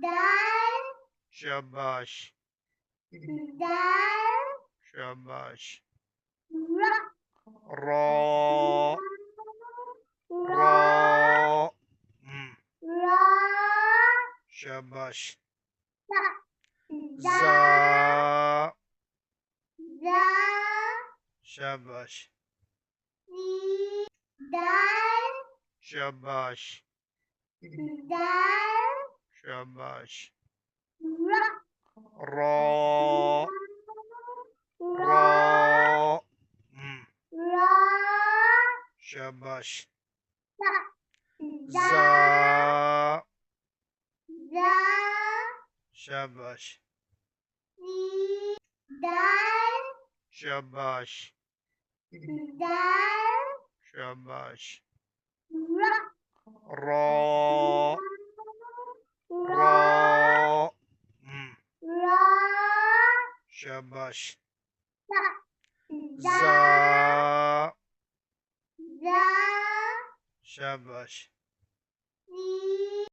دال شاباش دال شاباش را را را را را شاباش تا زا زا شاباش زي دال شاباش دال شاباش را را را را را شاباش تا زا زا شاباش زي دال شاباش دال شاباش را را را را را شاباش تا زا زا شاباش